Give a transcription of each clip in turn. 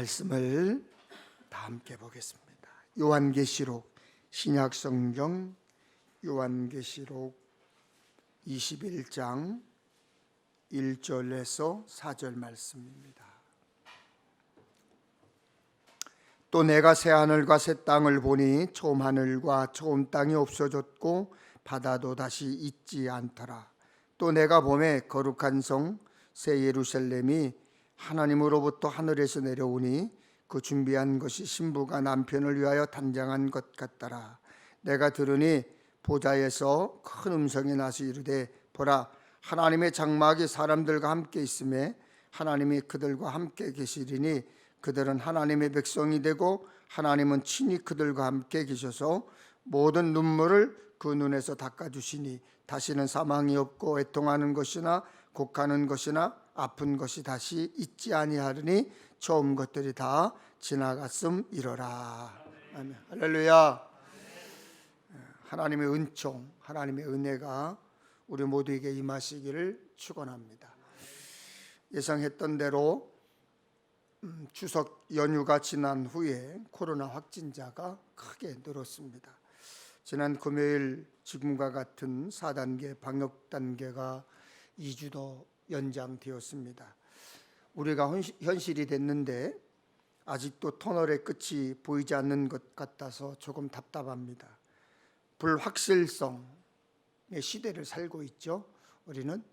말씀을 다 함께 보겠습니다. 요한계시록 신약성경 요한계시록 21장 1절에서 4절 말씀입니다. 또 내가 새 하늘과 새 땅을 보니 처음 하늘과 처음 땅이 없어졌고 바다도 다시 있지 않더라. 또 내가 보매 거룩한 성 새 예루살렘이 하나님으로부터 하늘에서 내려오니 그 준비한 것이 신부가 남편을 위하여 단장한 것 같더라. 내가 들으니 보좌에서 큰 음성이 나서 이르되 보라, 하나님의 장막이 사람들과 함께 있음에 하나님이 그들과 함께 계시리니 그들은 하나님의 백성이 되고 하나님은 친히 그들과 함께 계셔서 모든 눈물을 그 눈에서 닦아주시니 다시는 사망이 없고 애통하는 것이나 곡하는 것이나 아픈 것이 다시 있지 아니하리니 처음 것들이 다 지나갔음이로라. 아멘. 할렐루야. 하나님의 은총, 하나님의 은혜가 우리 모두에게 임하시기를 축원합니다. 예상했던 대로 추석 연휴가 지난 후에 코로나 확진자가 크게 늘었습니다. 지난 금요일 지금과 같은 4단계 방역 단계가 2주 더 연장되었습니다. 우리가 현실이 됐는데 아직도 터널의 끝이 보이지 않는 것 같아서 조금 답답합니다. 불확실성의 시대를 살고 있죠. 우리는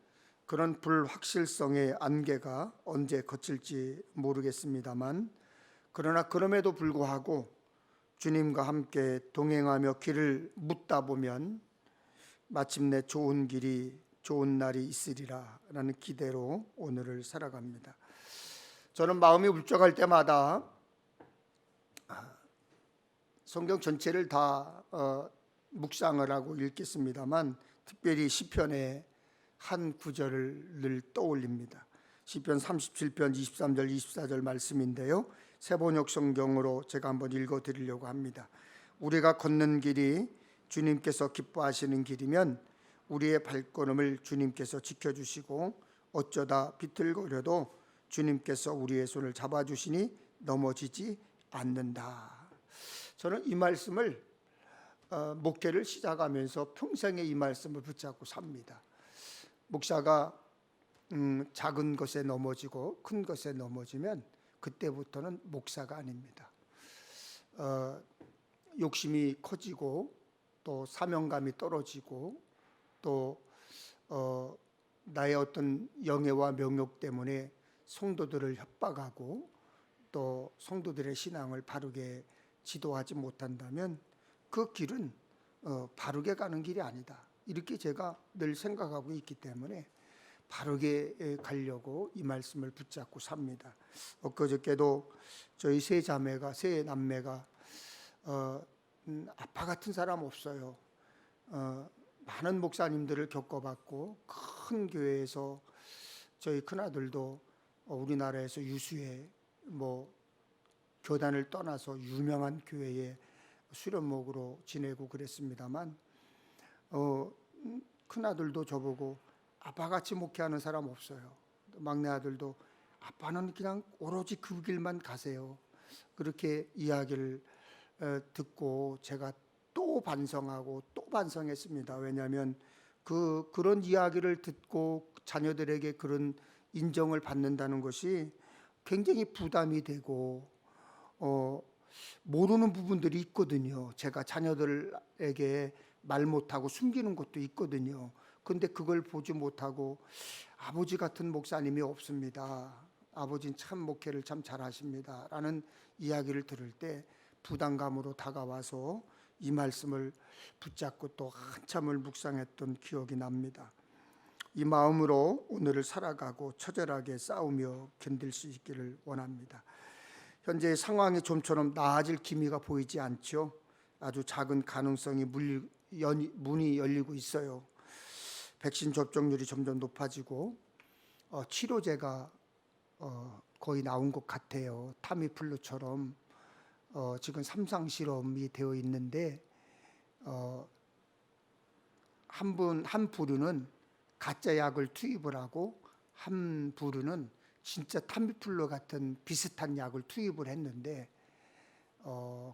그런 불확실성의 안개가 언제 거칠지 모르겠습니다만, 그러나 그럼에도 불구하고 주님과 함께 동행하며 길을 묻다 보면 마침내 좋은 길이 좋은 날이 있으리라 라는 기대로 오늘을 살아갑니다. 저는 마음이 울적할 때마다 성경 전체를 다 묵상을 하고 읽겠습니다만 특별히 시편의 한 구절을 늘 떠올립니다. 시편 37편 23절 24절 말씀인데요, 새번역 성경으로 제가 한번 읽어드리려고 합니다. 우리가 걷는 길이 주님께서 기뻐하시는 길이면 우리의 발걸음을 주님께서 지켜주시고 어쩌다 비틀거려도 주님께서 우리의 손을 잡아주시니 넘어지지 않는다. 저는 이 말씀을 목회를 시작하면서 평생에 이 말씀을 붙잡고 삽니다. 목사가 작은 것에 넘어지고 큰 것에 넘어지면 그때부터는 목사가 아닙니다. 욕심이 커지고 또 사명감이 떨어지고 또 나의 어떤 영예와 명욕 때문에 성도들을 협박하고 또 성도들의 신앙을 바르게 지도하지 못한다면 그 길은 바르게 가는 길이 아니다, 이렇게 제가 늘 생각하고 있기 때문에 바르게 가려고 이 말씀을 붙잡고 삽니다. 엊그저께도 저희 세 남매가 아빠 같은 사람 없어요. 많은 목사님들을 겪어봤고 큰 교회에서 저희 큰아들도 우리나라에서 유수의 교단을 떠나서 유명한 교회에 수련목으로 지내고 그랬습니다만 큰아들도 저보고 아빠같이 목회하는 사람 없어요. 막내 아들도 아빠는 그냥 오로지 그 길만 가세요, 그렇게 이야기를 듣고 제가 또 반성하고 또 반성했습니다. 왜냐하면 그런 이야기를 듣고 자녀들에게 그런 인정을 받는다는 것이 굉장히 부담이 되고 모르는 부분들이 있거든요. 제가 자녀들에게 말 못하고 숨기는 것도 있거든요. 근데 그걸 보지 못하고 아버지 같은 목사님이 없습니다, 아버지는 참 목회를 참 잘하십니다 라는 이야기를 들을 때 부담감으로 다가와서 이 말씀을 붙잡고 또 한참을 묵상했던 기억이 납니다. 이 마음으로 오늘을 살아가고 처절하게 싸우며 견딜 수 있기를 원합니다. 현재 상황이 좀처럼 나아질 기미가 보이지 않죠. 아주 작은 가능성이 문이 열리고 있어요. 백신 접종률이 점점 높아지고 치료제가 거의 나온 것 같아요. 타미플루처럼 지금 3상 실험이 되어 있는데 한 부류는 가짜 약을 투입을 하고 한 부류는 진짜 타미플루 같은 비슷한 약을 투입을 했는데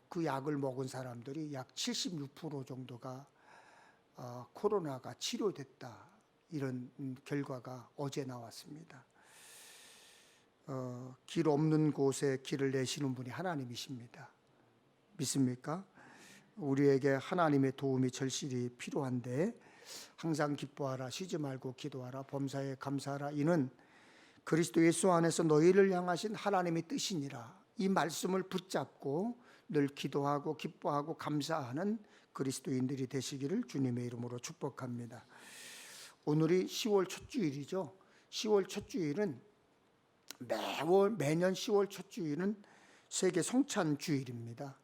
그 약을 먹은 사람들이 약 76% 정도가 코로나가 치료됐다, 이런 결과가 어제 나왔습니다. 길 없는 곳에 길을 내시는 분이 하나님이십니다. 믿습니까? 우리에게 하나님의 도움이 절실히 필요한데 항상 기뻐하라, 쉬지 말고 기도하라, 범사에 감사하라, 이는 그리스도 예수 안에서 너희를 향하신 하나님의 뜻이니라. 이 말씀을 붙잡고 늘 기도하고 기뻐하고 감사하는 그리스도인들이 되시기를 주님의 이름으로 축복합니다. 오늘이 10월 첫 주일이죠. 10월 첫 주일은 매년 10월 첫 주일은 세계 성찬 주일입니다.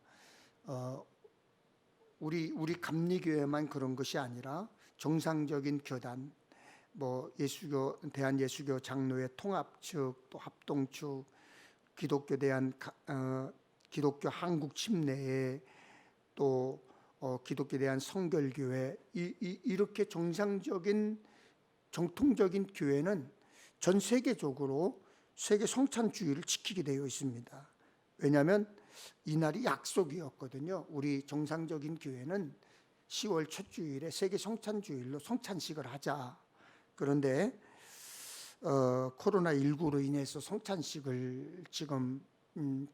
우리 감리교회만 그런 것이 아니라 정상적인 교단, 대한예수교 장로회 통합 측, 또 합동 측, 기독교 한국 침례회, 또 기독교에 대한 성결교회, 이렇게 정통적인 교회는 전 세계적으로 세계 성찬주의를 지키게 되어 있습니다. 왜냐하면 이날이 약속이었거든요. 우리 정상적인 교회는 10월 첫 주일에 세계 성찬주일로 성찬식을 하자. 그런데 코로나19로 인해서 성찬식을 지금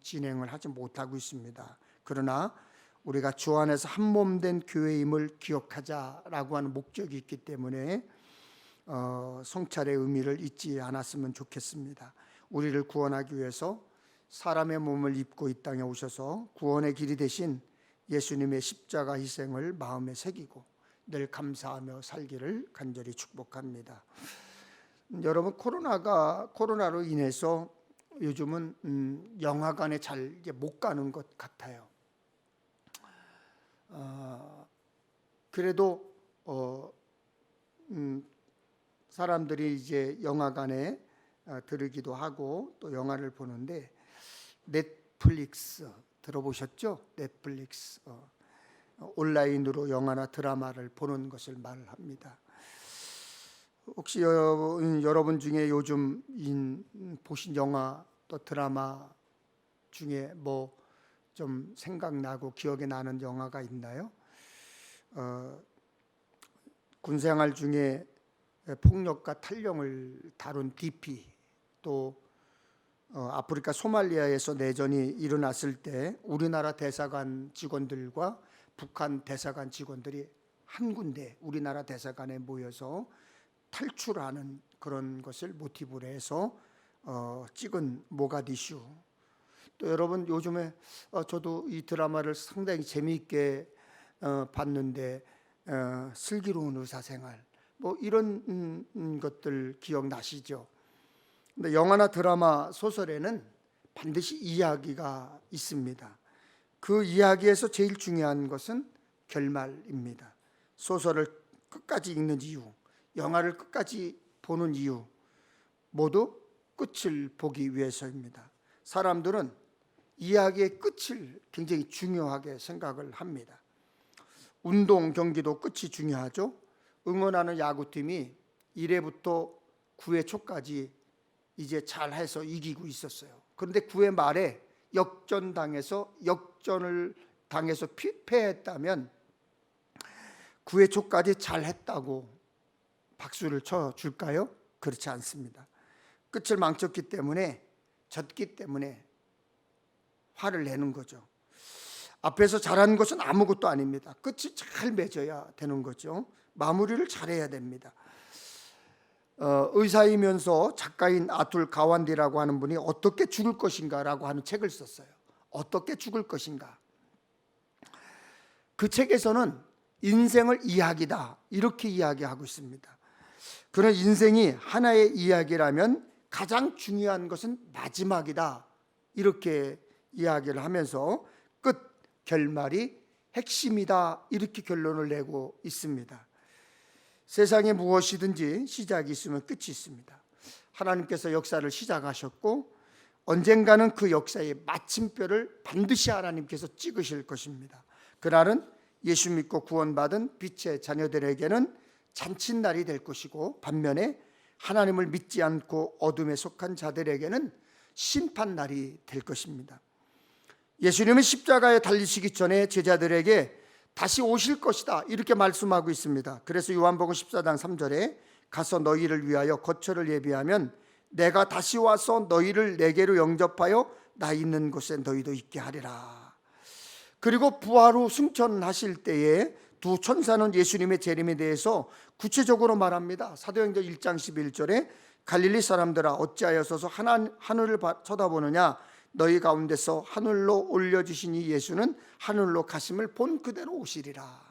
진행을 하지 못하고 있습니다. 그러나 우리가 주 안에서 한 몸 된 교회임을 기억하자라고 하는 목적이 있기 때문에 성찬의 의미를 잊지 않았으면 좋겠습니다. 우리를 구원하기 위해서 사람의 몸을 입고 이 땅에 오셔서 구원의 길이 되신 예수님의 십자가 희생을 마음에 새기고 늘 감사하며 살기를 간절히 축복합니다. 여러분, 코로나로 인해서 요즘은 영화관에 잘 못 가는 것 같아요. 그래도 사람들이 이제 영화관에 들으기도 하고 또 영화를 보는데, 넷플릭스 들어보셨죠? 넷플릭스 온라인으로 영화나 드라마를 보는 것을 말합니다. 혹시 여러분 중에 요즘 보신 영화 또 드라마 중에 뭐 좀 생각나고 기억에 나는 영화가 있나요? 군생활 중에 폭력과 탈령을 다룬 DP, 또 아프리카 소말리아에서 내전이 일어났을 때 우리나라 대사관 직원들과 북한 대사관 직원들이 한 군데 우리나라 대사관에 모여서 탈출하는 그런 것을 모티브로 해서 찍은 모가디슈. 또 여러분, 요즘에 저도 이 드라마를 상당히 재미있게 봤는데 슬기로운 의사생활, 뭐 이런 것들 기억나시죠? 근데 영화나 드라마, 소설에는 반드시 이야기가 있습니다. 그 이야기에서 제일 중요한 것은 결말입니다. 소설을 끝까지 읽는 이유, 영화를 끝까지 보는 이유, 모두 끝을 보기 위해서입니다. 사람들은 이야기의 끝을 굉장히 중요하게 생각을 합니다. 운동 경기도 끝이 중요하죠. 응원하는 야구팀이 1회부터 9회 초까지 이제 잘해서 이기고 있었어요. 그런데 9회 말에 역전을 당해서 패했다면 9회 초까지 잘했다고 박수를 쳐줄까요? 그렇지 않습니다. 끝을 망쳤기 때문에, 졌기 때문에 화를 내는 거죠. 앞에서 잘한 것은 아무것도 아닙니다. 끝이 잘 맺어야 되는 거죠. 마무리를 잘해야 됩니다. 의사이면서 작가인 아툴 가완디라고 하는 분이 어떻게 죽을 것인가라고 하는 책을 썼어요. 어떻게 죽을 것인가. 그 책에서는 인생을 이야기다, 이렇게 이야기하고 있습니다. 그런 인생이 하나의 이야기라면 가장 중요한 것은 마지막이다, 이렇게 이야기를 하면서 끝, 결말이 핵심이다, 이렇게 결론을 내고 있습니다. 세상에 무엇이든지 시작이 있으면 끝이 있습니다. 하나님께서 역사를 시작하셨고 언젠가는 그 역사의 마침표를 반드시 하나님께서 찍으실 것입니다. 그날은 예수 믿고 구원받은 빛의 자녀들에게는 잔칫날이 될 것이고, 반면에 하나님을 믿지 않고 어둠에 속한 자들에게는 심판날이 될 것입니다. 예수님은 십자가에 달리시기 전에 제자들에게 다시 오실 것이다 이렇게 말씀하고 있습니다. 그래서 요한복음 14장 3절에 가서 너희를 위하여 거처를 예비하면 내가 다시 와서 너희를 내게로 영접하여 나 있는 곳에 너희도 있게 하리라. 그리고 부활 후 승천하실 때에 두 천사는 예수님의 재림에 대해서 구체적으로 말합니다. 사도행전 1장 11절에 갈릴리 사람들아 어찌하여 서서 하늘을 쳐다보느냐 너희 가운데서 하늘로 올려주신 이 예수는 하늘로 가심을 본 그대로 오시리라.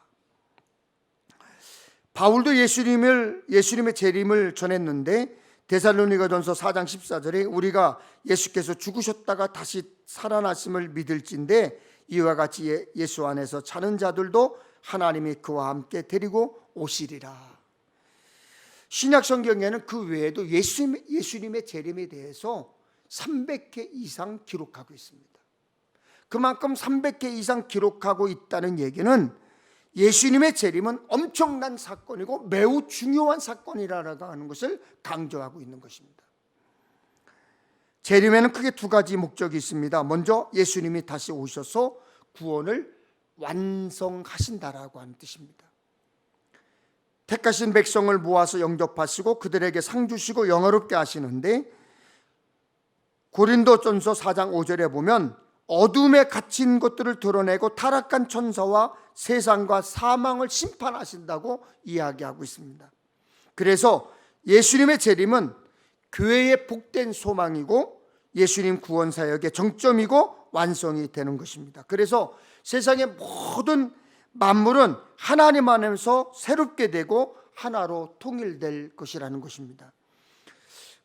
바울도 예수님의 재림을 전했는데 데살로니가전서 4장 14절에 우리가 예수께서 죽으셨다가 다시 살아나심을 믿을진데 이와 같이 예수 안에서 자는 자들도 하나님이 그와 함께 데리고 오시리라. 신약 성경에는 그 외에도 예수님의 재림에 대해서 300회 이상 기록하고 있습니다. 그만큼 300회 이상 기록하고 있다는 얘기는 예수님의 재림은 엄청난 사건이고 매우 중요한 사건이라고 하는 것을 강조하고 있는 것입니다. 재림에는 크게 두 가지 목적이 있습니다. 먼저 예수님이 다시 오셔서 구원을 완성하신다라고 하는 뜻입니다. 택하신 백성을 모아서 영접하시고 그들에게 상 주시고 영화롭게 하시는데 고린도전서 4장 5절에 보면 어둠에 갇힌 것들을 드러내고 타락한 천사와 세상과 사망을 심판하신다고 이야기하고 있습니다. 그래서 예수님의 재림은 교회의 복된 소망이고 예수님 구원 사역의 정점이고 완성이 되는 것입니다. 그래서 세상의 모든 만물은 하나님 안에서 새롭게 되고 하나로 통일될 것이라는 것입니다.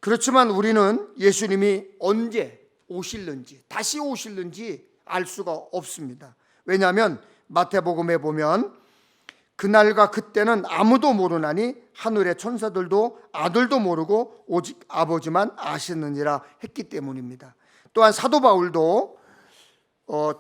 그렇지만 우리는 예수님이 언제 오실는지 다시 오실는지 알 수가 없습니다. 왜냐하면 마태복음에 보면 그날과 그때는 아무도 모르나니 하늘의 천사들도 아들도 모르고 오직 아버지만 아시느니라 했기 때문입니다. 또한 사도 바울도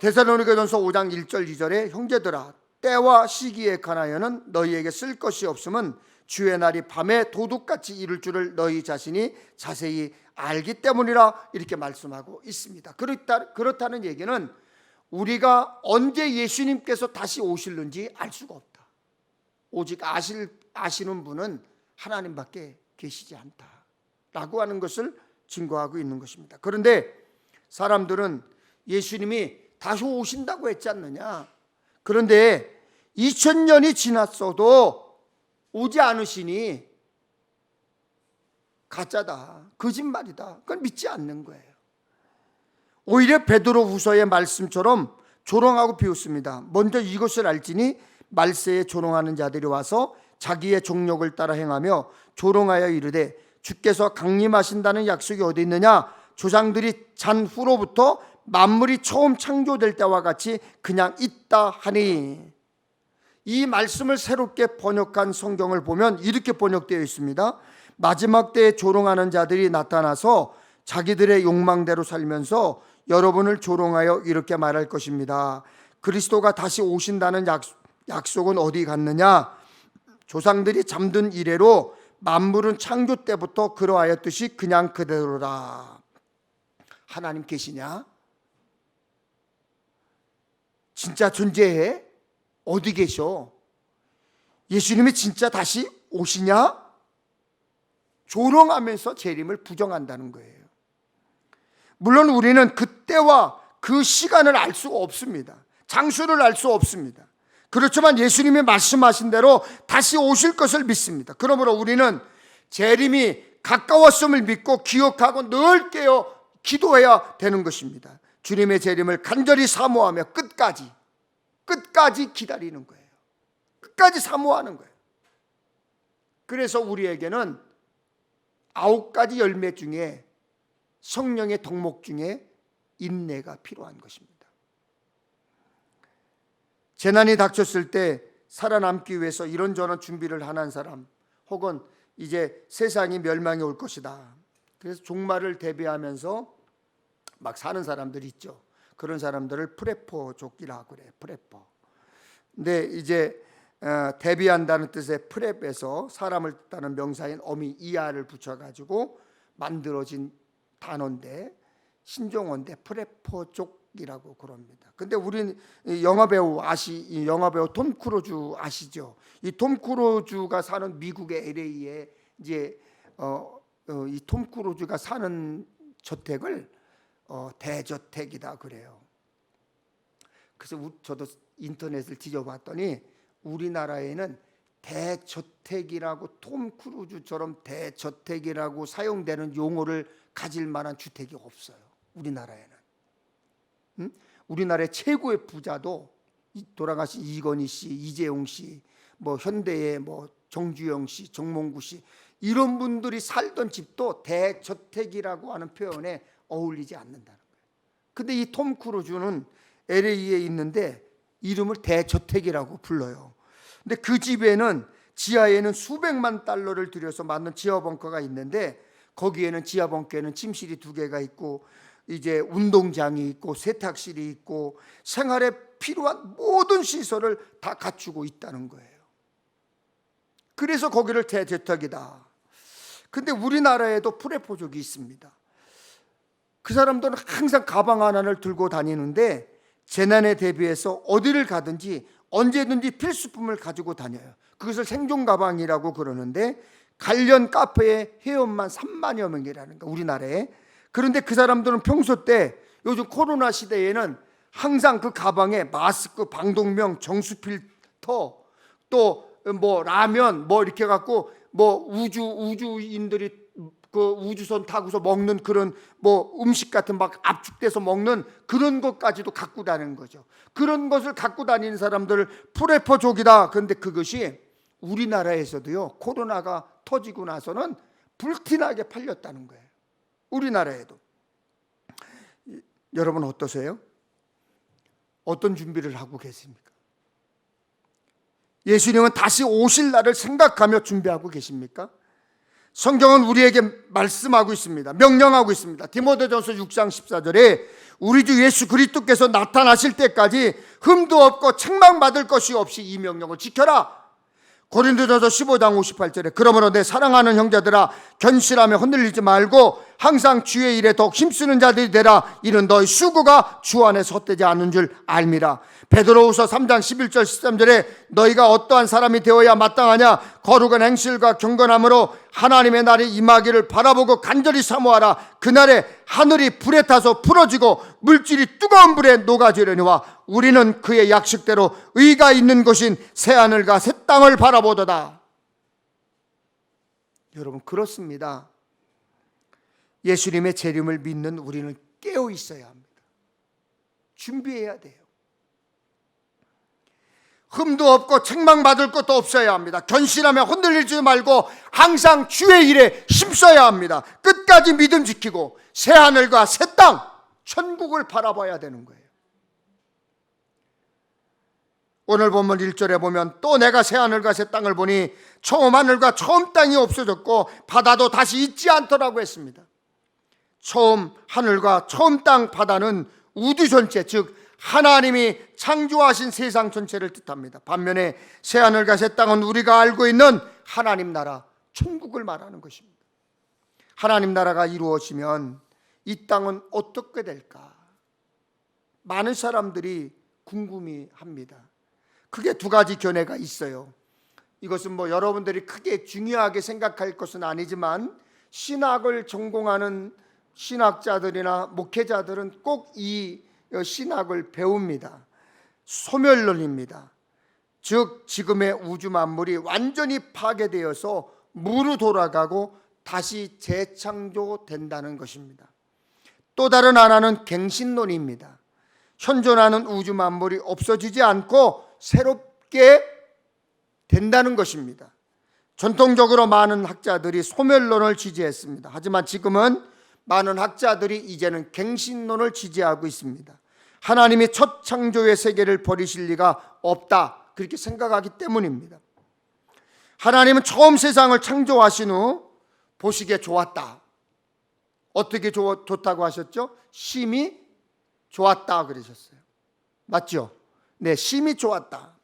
데살로니가전서 5장 1절 2절에 형제들아 때와 시기에 관하여는 너희에게 쓸 것이 없음은 주의 날이 밤에 도둑같이 이룰 줄을 너희 자신이 자세히 알기 때문이라 이렇게 말씀하고 있습니다. 그렇다는 얘기는 우리가 언제 예수님께서 다시 오실는지 알 수가 없다. 오직 아시는 분은 하나님밖에 계시지 않다라고 하는 것을 증거하고 있는 것입니다. 그런데 사람들은 예수님이 다시 오신다고 했지 않느냐. 그런데 2000년이 지났어도 오지 않으시니 가짜다, 거짓말이다. 그걸 믿지 않는 거예요. 오히려 베드로후서의 말씀처럼 조롱하고 비웃습니다. 먼저 이것을 알지니 말세에 조롱하는 자들이 와서 자기의 종력을 따라 행하며 조롱하여 이르되 주께서 강림하신다는 약속이 어디 있느냐. 조상들이 잔 후로부터 만물이 처음 창조될 때와 같이 그냥 있다 하니. 이 말씀을 새롭게 번역한 성경을 보면 이렇게 번역되어 있습니다. 마지막 때에 조롱하는 자들이 나타나서 자기들의 욕망대로 살면서 여러분을 조롱하여 이렇게 말할 것입니다. 그리스도가 다시 오신다는 약속은 어디 갔느냐. 조상들이 잠든 이래로 만물은 창조 때부터 그러하였듯이 그냥 그대로라. 하나님 계시냐? 진짜 존재해? 어디 계셔? 예수님이 진짜 다시 오시냐? 조롱하면서 재림을 부정한다는 거예요. 물론 우리는 그때와 그 시간을 알 수가 없습니다. 장소를 알 수 없습니다. 그렇지만 예수님이 말씀하신 대로 다시 오실 것을 믿습니다. 그러므로 우리는 재림이 가까웠음을 믿고 기억하고 늘 깨어 기도해야 되는 것입니다. 주님의 재림을 간절히 사모하며 끝까지 기다리는 거예요. 끝까지 사모하는 거예요. 그래서 우리에게는 9가지 열매 중에 성령의 덕목 중에 인내가 필요한 것입니다. 재난이 닥쳤을 때 살아남기 위해서 이런저런 준비를 하는 사람, 혹은 이제 세상이 멸망이 올 것이다, 그래서 종말을 대비하면서 막 사는 사람들이 있죠. 그런 사람들을 프레퍼족이라고 그래요. 프레퍼. 근데 이제 대비한다는 뜻의 프랩에서 사람을 뜻하는 명사인 어미 이하를 붙여가지고 만들어진 단어인데 신종어인데 프레포족이라고 그럽니다. 근데 우리 영화배우 톰 크루즈 아시죠? 이 톰 크루즈가 사는 미국의 LA에 이제 이 톰 크루즈가 사는 저택을 대저택이다 그래요. 그래서 저도 인터넷을 뒤져봤더니 우리나라에는 대저택이라고 톰 크루즈처럼 대저택이라고 사용되는 용어를 가질 만한 주택이 없어요. 우리나라에는. 우리나라의 최고의 부자도 돌아가신 이건희 씨, 이재용 씨, 뭐 현대의 뭐 정주영 씨, 정몽구 씨 이런 분들이 살던 집도 대저택이라고 하는 표현에 어울리지 않는다는 거예요. 근데 이 톰 크루즈는 LA에 있는데 이름을 대저택이라고 불러요. 근데 그 집에는 지하에는 수백만 달러를 들여서 만든 지하 벙커가 있는데 거기에는 지하 벙커에는 침실이 2개가 있고 이제 운동장이 있고 세탁실이 있고 생활에 필요한 모든 시설을 다 갖추고 있다는 거예요. 그래서 거기를 대저택이다. 근데 우리나라에도 프레포족이 있습니다. 그 사람들은 항상 가방 하나를 들고 다니는데 재난에 대비해서 어디를 가든지 언제든지 필수품을 가지고 다녀요. 그것을 생존 가방이라고 그러는데 관련 카페에 회원만 3만여 명이라는 거 우리나라에. 그런데 그 사람들은 평소 때 요즘 코로나 시대에는 항상 그 가방에 마스크, 방독면, 정수 필터 또 뭐 라면 뭐 이렇게 갖고 뭐 우주인들이 그 우주선 타고서 먹는 그런 뭐 음식 같은 막 압축돼서 먹는 그런 것까지도 갖고 다니는 거죠. 그런 것을 갖고 다니는 사람들을 프레퍼족이다. 그런데 그것이 우리나라에서도요 코로나가 터지고 나서는 불티나게 팔렸다는 거예요. 우리나라에도. 여러분 어떠세요? 어떤 준비를 하고 계십니까? 예수님은 다시 오실 날을 생각하며 준비하고 계십니까? 성경은 우리에게 말씀하고 있습니다. 명령하고 있습니다. 디모데전서 6장 14절에 우리 주 예수 그리스도께서 나타나실 때까지 흠도 없고 책망받을 것이 없이 이 명령을 지켜라. 고린도전서 15장 58절에 그러므로 내 사랑하는 형제들아 견실하며 흔들리지 말고 항상 주의 일에 더욱 힘쓰는 자들이 되라. 이는 너희 수고가 주 안에서 헛되지 않는 줄 알미라. 베드로후서 3장 11절 13절에 너희가 어떠한 사람이 되어야 마땅하냐 거룩한 행실과 경건함으로 하나님의 날이 임하기를 바라보고 간절히 사모하라. 그날에 하늘이 불에 타서 풀어지고 물질이 뜨거운 불에 녹아지려니와 우리는 그의 약식대로 의가 있는 곳인 새하늘과 새 땅을 바라보도다. 여러분 그렇습니다. 예수님의 재림을 믿는 우리는 깨어 있어야 합니다. 준비해야 돼요. 흠도 없고 책망받을 것도 없어야 합니다. 견실하며 흔들리지 말고 항상 주의 일에 힘써야 합니다. 끝까지 믿음 지키고 새하늘과 새 땅, 천국을 바라봐야 되는 거예요. 오늘 본문 1절에 보면 또 내가 새하늘과 새 땅을 보니 처음 하늘과 처음 땅이 없어졌고 바다도 다시 있지 않더라고 했습니다. 처음 하늘과 처음 땅 바다는 우주 전체 즉 하나님이 창조하신 세상 전체를 뜻합니다. 반면에 새하늘과 새 땅은 우리가 알고 있는 하나님 나라 천국을 말하는 것입니다. 하나님 나라가 이루어지면 이 땅은 어떻게 될까? 많은 사람들이 궁금해합니다. 크게 2가지 견해가 있어요. 이것은 뭐 여러분들이 크게 중요하게 생각할 것은 아니지만 신학을 전공하는 신학자들이나 목회자들은 꼭 이 신학을 배웁니다. 소멸론입니다. 즉 지금의 우주 만물이 완전히 파괴되어서 무로 돌아가고 다시 재창조된다는 것입니다. 또 다른 하나는 갱신론입니다. 현존하는 우주 만물이 없어지지 않고 새롭게 된다는 것입니다. 전통적으로 많은 학자들이 소멸론을 지지했습니다. 하지만 지금은 많은 학자들이 이제는 갱신론을 지지하고 있습니다. 하나님이 첫 창조의 세계를 버리실 리가 없다 그렇게 생각하기 때문입니다. 하나님은 처음 세상을 창조하신 후 보시기에 좋았다. 어떻게 좋다고 하셨죠? 심히 좋았다 그러셨어요. 맞죠? 네, 심히 좋았다.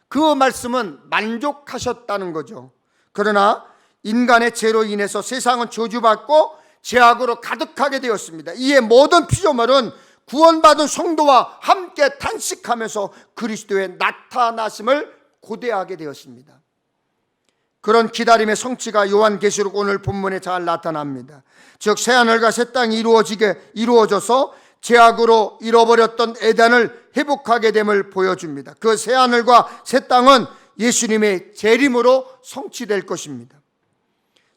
그 말씀은 만족하셨다는 거죠. 그러나 인간의 죄로 인해서 세상은 저주받고 죄악으로 가득하게 되었습니다. 이에 모든 피조물은 구원받은 성도와 함께 탄식하면서 그리스도의 나타나심을 고대하게 되었습니다. 그런 기다림의 성취가 요한계시록 오늘 본문에 잘 나타납니다. 즉 새하늘과 새 땅이 이루어져서 죄악으로 잃어버렸던 에덴을 회복하게 됨을 보여줍니다. 그 새하늘과 새 땅은 예수님의 재림으로 성취될 것입니다.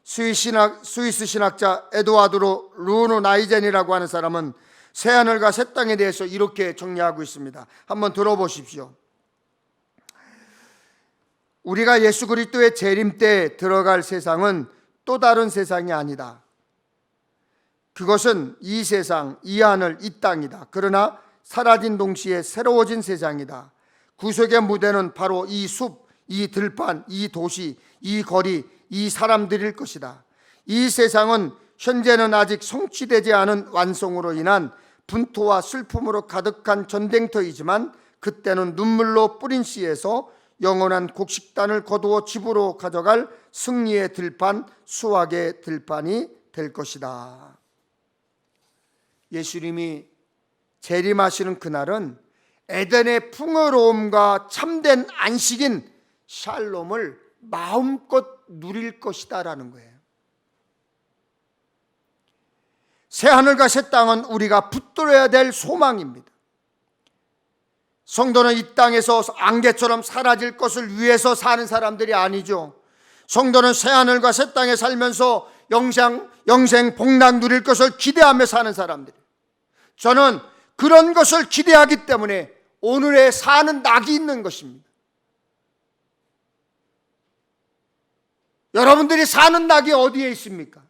스위스 신학자 에드와르도 루노 나이젠이라고 하는 사람은 새하늘과 새 땅에 대해서 이렇게 정리하고 있습니다. 한번 들어보십시오. 우리가 예수 그리스도의 재림 때 들어갈 세상은 또 다른 세상이 아니다. 그것은 이 세상, 이 하늘, 이 땅이다. 그러나 사라진 동시에 새로워진 세상이다. 구속의 무대는 바로 이 숲, 이 들판, 이 도시, 이 거리, 이 사람들일 것이다. 이 세상은 현재는 아직 성취되지 않은 완성으로 인한 분토와 슬픔으로 가득한 전쟁터이지만 그때는 눈물로 뿌린 씨에서 영원한 곡식단을 거두어 집으로 가져갈 승리의 들판, 수확의 들판이 될 것이다. 예수님이 재림하시는 그날은 에덴의 풍요로움과 참된 안식인 샬롬을 마음껏 누릴 것이다라는 거예요. 새하늘과 새 땅은 우리가 붙들어야 될 소망입니다. 성도는 이 땅에서 안개처럼 사라질 것을 위해서 사는 사람들이 아니죠. 성도는 새하늘과 새 땅에 살면서 영생 복락 누릴 것을 기대하며 사는 사람들이에요. 저는 그런 것을 기대하기 때문에 오늘에 사는 낙이 있는 것입니다. 여러분들이 사는 낙이 어디에 있습니까?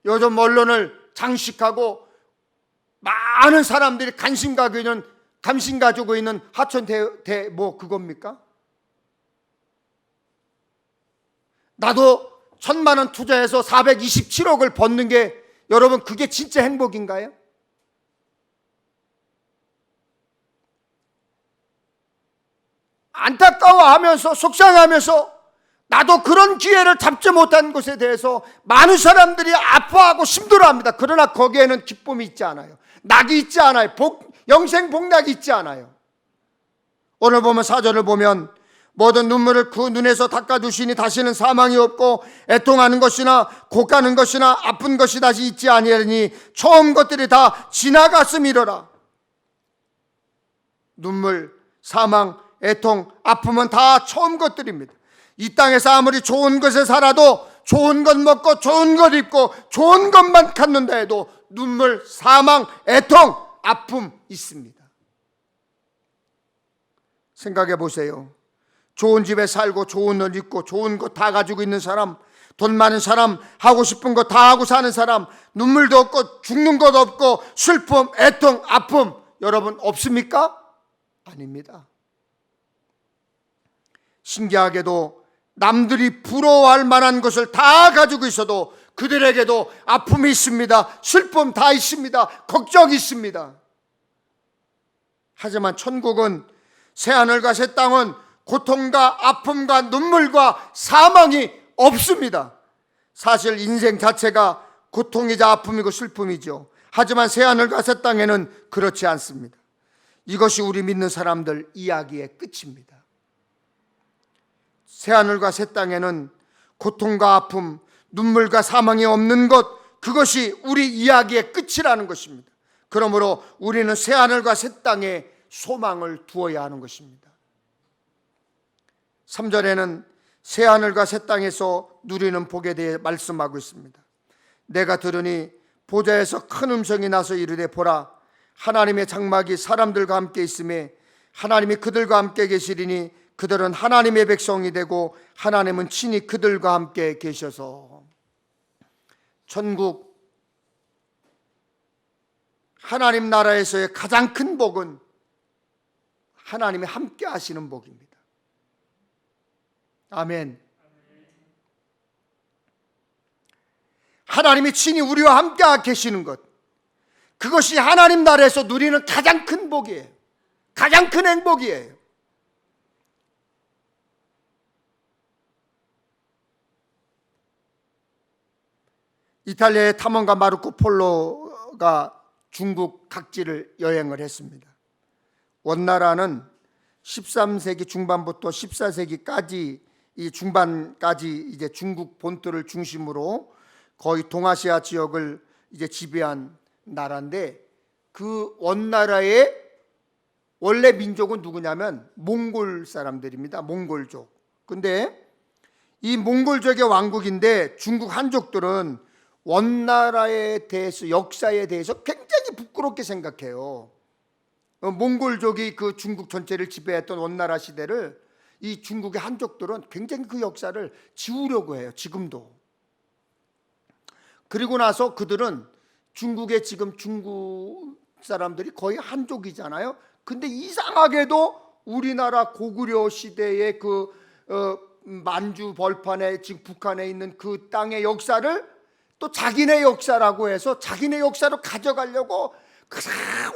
요즘 언론을 장식하고 많은 사람들이 관심 가지고 있는 하천 뭐 그겁니까? 나도 1,000만 원 투자해서 427억을 버는 게 여러분 그게 진짜 행복인가요? 안타까워하면서 속상하면서 나도 그런 기회를 잡지 못한 것에 대해서 많은 사람들이 아파하고 힘들어합니다. 그러나 거기에는 기쁨이 있지 않아요. 낙이 있지 않아요. 영생 복락이 있지 않아요. 오늘 보면 4절을 보면 모든 눈물을 그 눈에서 닦아주시니 다시는 사망이 없고 애통하는 것이나 곡하는 것이나 아픈 것이 다시 있지 아니하니 처음 것들이 다 지나갔음이로라. 눈물, 사망, 애통, 아픔은 다 처음 것들입니다. 이 땅에서 아무리 좋은 것에 살아도 좋은 것 먹고 좋은 것 입고 좋은 것만 갖는다 해도 눈물, 사망, 애통, 아픔 있습니다. 생각해 보세요. 좋은 집에 살고 좋은 옷 입고 좋은 것 다 가지고 있는 사람, 돈 많은 사람, 하고 싶은 거 다 하고 사는 사람, 눈물도 없고 죽는 것 없고 슬픔, 애통, 아픔 여러분 없습니까? 아닙니다. 신기하게도 남들이 부러워할 만한 것을 다 가지고 있어도 그들에게도 아픔이 있습니다. 슬픔 다 있습니다. 걱정이 있습니다. 하지만 천국은 새하늘과 새 땅은 고통과 아픔과 눈물과 사망이 없습니다. 사실 인생 자체가 고통이자 아픔이고 슬픔이죠. 하지만 새하늘과 새 땅에는 그렇지 않습니다. 이것이 우리 믿는 사람들 이야기의 끝입니다. 새하늘과 새 땅에는 고통과 아픔, 눈물과 사망이 없는 것, 그것이 우리 이야기의 끝이라는 것입니다. 그러므로 우리는 새하늘과 새 땅에 소망을 두어야 하는 것입니다. 3절에는 새하늘과 새 땅에서 누리는 복에 대해 말씀하고 있습니다. 내가 들으니 보좌에서 큰 음성이 나서 이르되 보라 하나님의 장막이 사람들과 함께 있음에 하나님이 그들과 함께 계시리니 그들은 하나님의 백성이 되고 하나님은 친히 그들과 함께 계셔서. 천국 하나님 나라에서의 가장 큰 복은 하나님이 함께 하시는 복입니다. 아멘. 하나님이 친히 우리와 함께 계시는 것, 그것이 하나님 나라에서 누리는 가장 큰 복이에요. 가장 큰 행복이에요. 이탈리아의 탐험가 마르코 폴로가 중국 각지를 여행을 했습니다. 원나라는 13세기 중반부터 14세기까지 이 중반까지 이제 중국 본토를 중심으로 거의 동아시아 지역을 이제 지배한 나라인데, 그 원나라의 원래 민족은 누구냐면 몽골 사람들입니다. 몽골족. 근데 이 몽골족의 왕국인데 중국 한족들은 원나라에 대해서, 역사에 대해서 굉장히 부끄럽게 생각해요. 몽골족이 그 중국 전체를 지배했던 원나라 시대를 이 중국의 한족들은 굉장히 그 역사를 지우려고 해요. 지금도. 그리고 나서 그들은 중국의 지금 중국 사람들이 거의 한족이잖아요. 근데 이상하게도 우리나라 고구려 시대의 그 만주 벌판에 지금 북한에 있는 그 땅의 역사를 또 자기네 역사라고 해서 자기네 역사로 가져가려고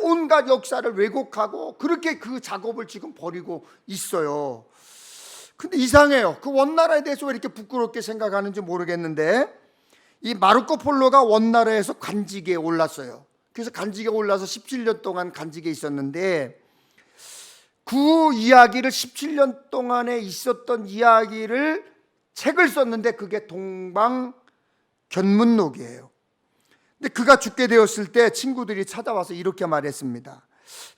온갖 역사를 왜곡하고 그렇게 그 작업을 지금 벌이고 있어요. 근데 이상해요. 그 원나라에 대해서 왜 이렇게 부끄럽게 생각하는지 모르겠는데, 이 마르코 폴로가 원나라에서 관직에 올랐어요. 그래서 관직에 올라서 17년 동안 관직에 있었는데, 그 이야기를 17년 동안에 있었던 이야기를 책을 썼는데 그게 동방견문록이에요. 근데 그가 죽게 되었을 때 친구들이 찾아와서 이렇게 말했습니다.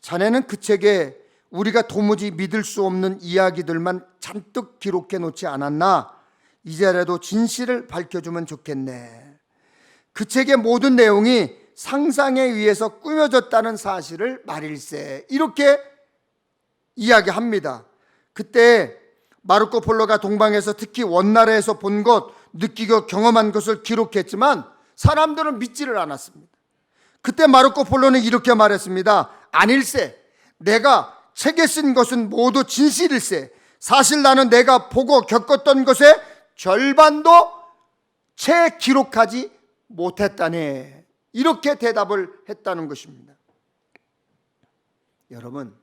자네는 그 책에 우리가 도무지 믿을 수 없는 이야기들만 잔뜩 기록해 놓지 않았나? 이제라도 진실을 밝혀주면 좋겠네. 그 책의 모든 내용이 상상에 의해서 꾸며졌다는 사실을 말일세. 이렇게 이야기합니다. 그때 마르코 폴로가 동방에서 특히 원나라에서 본 것, 느끼고 경험한 것을 기록했지만 사람들은 믿지를 않았습니다. 그때 마르코 폴로는 이렇게 말했습니다. 아닐세. 내가 책에 쓴 것은 모두 진실일세. 사실 나는 내가 보고 겪었던 것의 절반도 채 기록하지 못했다네. 이렇게 대답을 했다는 것입니다. 여러분,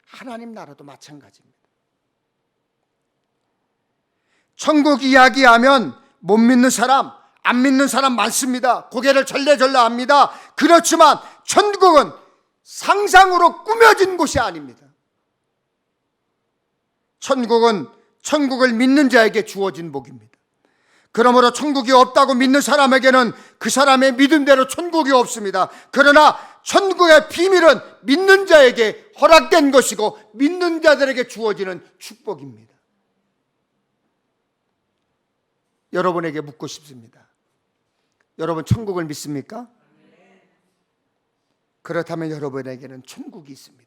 하나님 나라도 마찬가지입니다. 천국 이야기하면 못 믿는 사람, 안 믿는 사람 많습니다. 고개를 절레절레합니다. 그렇지만 천국은 상상으로 꾸며진 곳이 아닙니다. 천국은 천국을 믿는 자에게 주어진 복입니다. 그러므로 천국이 없다고 믿는 사람에게는 그 사람의 믿음대로 천국이 없습니다. 그러나 천국의 비밀은 믿는 자에게 허락된 것이고 믿는 자들에게 주어지는 축복입니다. 여러분에게 묻고 싶습니다. 여러분 천국을 믿습니까? 그렇다면 여러분에게는 천국이 있습니다.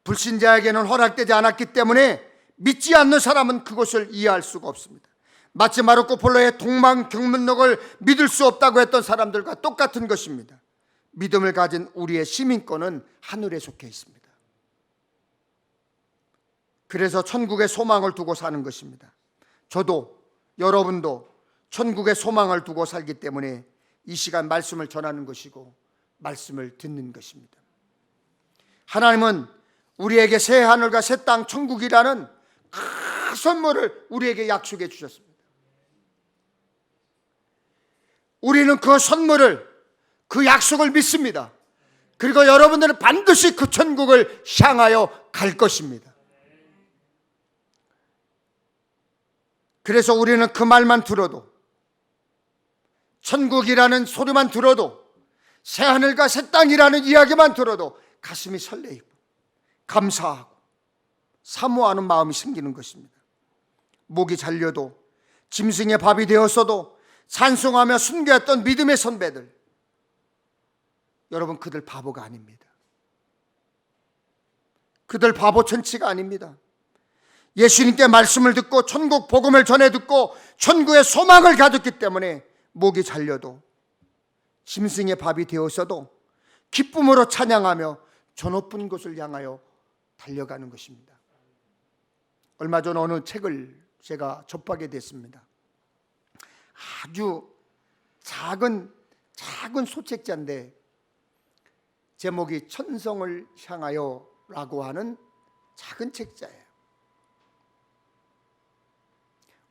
불신자에게는 허락되지 않았기 때문에 믿지 않는 사람은 그것을 이해할 수가 없습니다. 마치 마르코 폴로의 동방견문록을 믿을 수 없다고 했던 사람들과 똑같은 것입니다. 믿음을 가진 우리의 시민권은 하늘에 속해 있습니다. 그래서 천국의 소망을 두고 사는 것입니다. 저도 여러분도 천국의 소망을 두고 살기 때문에 이 시간 말씀을 전하는 것이고 말씀을 듣는 것입니다. 하나님은 우리에게 새 하늘과 새 땅 천국이라는 큰 선물을 우리에게 약속해 주셨습니다. 우리는 그 선물을, 그 약속을 믿습니다. 그리고 여러분들은 반드시 그 천국을 향하여 갈 것입니다. 그래서 우리는 그 말만 들어도, 천국이라는 소리만 들어도, 새 하늘과 새 땅이라는 이야기만 들어도 가슴이 설레이고 감사하고 사모하는 마음이 생기는 것입니다. 목이 잘려도 짐승의 밥이 되었어도 찬송하며 순교했던 믿음의 선배들, 여러분 그들 바보가 아닙니다. 그들 바보 천치가 아닙니다. 예수님께 말씀을 듣고 천국 복음을 전해 듣고 천국의 소망을 가졌기 때문에 목이 잘려도 짐승의 밥이 되었어도 기쁨으로 찬양하며 저 높은 곳을 향하여 달려가는 것입니다. 얼마 전 어느 책을 제가 접하게 됐습니다. 아주 작은 소책자인데 제목이 천성을 향하여 라고 하는 작은 책자예요.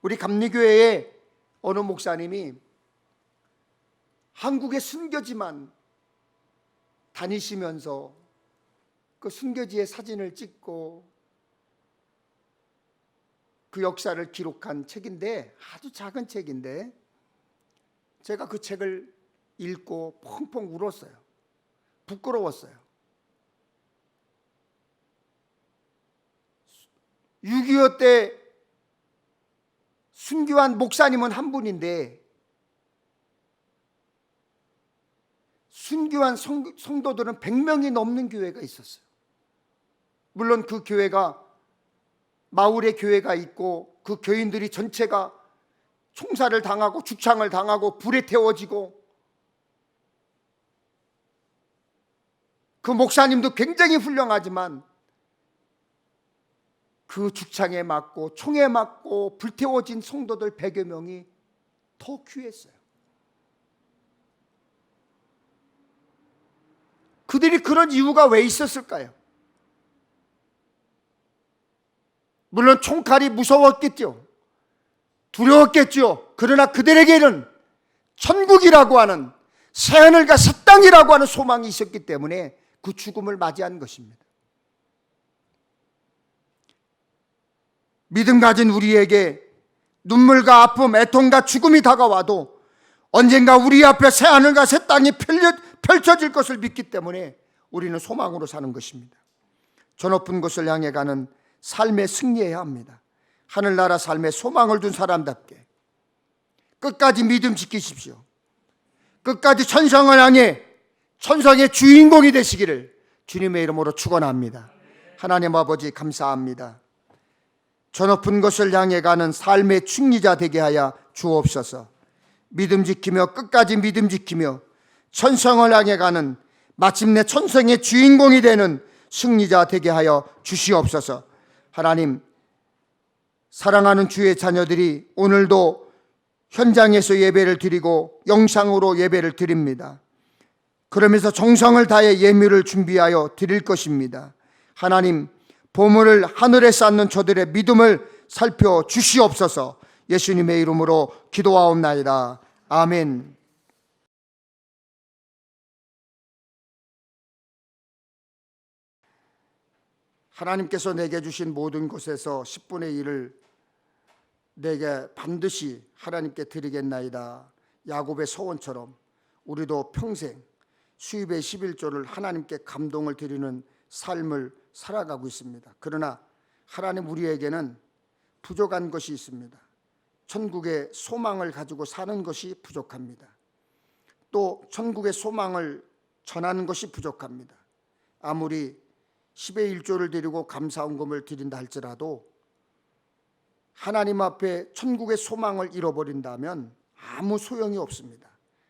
우리 감리교회의 어느 목사님이 한국의 순교지만 다니시면서 그 순교지의 사진을 찍고 그 역사를 기록한 책인데, 아주 작은 책인데 제가 그 책을 읽고 펑펑 울었어요. 부끄러웠어요. 6.25 때 순교한 목사님은 한 분인데 순교한 성도들은 100명이 넘는 교회가 있었어요. 물론 그 교회가 마을에 교회가 있고 그 교인들이 전체가 총살을 당하고 죽창을 당하고 불에 태워지고, 그 목사님도 굉장히 훌륭하지만 그 죽창에 맞고 총에 맞고 불태워진 성도들 100여 명이 더 귀했어요. 그들이 그런 이유가 왜 있었을까요? 물론 총칼이 무서웠겠죠. 두려웠겠죠. 그러나 그들에게는 천국이라고 하는, 새하늘과 새 땅이라고 하는 소망이 있었기 때문에 그 죽음을 맞이한 것입니다. 믿음 가진 우리에게 눈물과 아픔, 애통과 죽음이 다가와도 언젠가 우리 앞에 새하늘과 새 땅이 펼쳐질 것을 믿기 때문에 우리는 소망으로 사는 것입니다. 저 높은 곳을 향해 가는 삶에 승리해야 합니다. 하늘나라 삶에 소망을 둔 사람답게 끝까지 믿음 지키십시오. 끝까지 천성을 향해 천성의 주인공이 되시기를 주님의 이름으로 축원합니다. 하나님 아버지, 감사합니다. 저 높은 곳을 향해 가는 삶의 승리자 되게 하여 주옵소서. 믿음 지키며 끝까지 믿음 지키며 천성을 향해 가는, 마침내 천성의 주인공이 되는 승리자 되게 하여 주시옵소서. 하나님, 사랑하는 주의 자녀들이 오늘도 현장에서 예배를 드리고 영상으로 예배를 드립니다. 그러면서 정성을 다해 예물을 준비하여 드릴 것입니다. 하나님, 보물을 하늘에 쌓는 저들의 믿음을 살펴 주시옵소서. 예수님의 이름으로 기도하옵나이다. 아멘. 하나님께서 내게 주신 모든 것에서 10분의 1을 내게 반드시 하나님께 드리겠나이다. 야곱의 서원처럼 우리도 평생 수입의 11조를 하나님께 감동을 드리는 삶을 살아가고 있습니다. 그러나 하나님, 우리에게는 부족한 것이 있습니다. 천국의 소망을 가지고 사는 것이 부족합니다. 또 천국의 소망을 전하는 것이 부족합니다. 아무리 10의 1조를 드리고 감사헌금을 드린다 할지라도 하나님 앞에 천국의 소망을 잃어버린다면 아무 소용이 없습니다.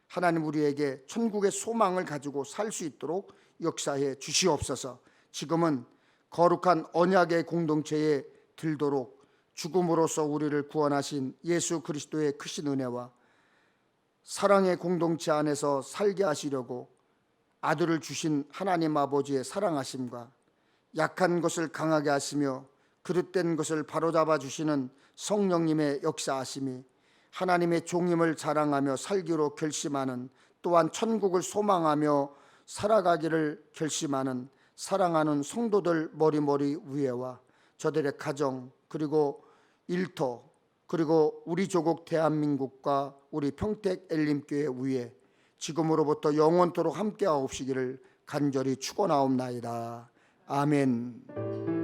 하나님, 우리에게 천국의 소망을 가지고 살 수 있도록 역사해 주시옵소서. 지금은 거룩한 언약의 공동체에 들도록 죽음으로써 우리를 구원하신 예수 그리스도의 크신 은혜와 사랑의 공동체 안에서 살게 하시려고 아들을 주신 하나님 아버지의 사랑하심과 약한 것을 강하게 하시며 그릇된 것을 바로잡아 주시는 성령님의 역사하심이 하나님의 종임을 자랑하며 살기로 결심하는, 또한 천국을 소망하며 살아가기를 결심하는 사랑하는 성도들 머리머리 위에와 저들의 가정, 그리고 일터, 그리고 우리 조국 대한민국과 우리 평택 엘림교회 위에 지금으로부터 영원토록 함께하옵시기를 간절히 축원하옵나이다. 아멘.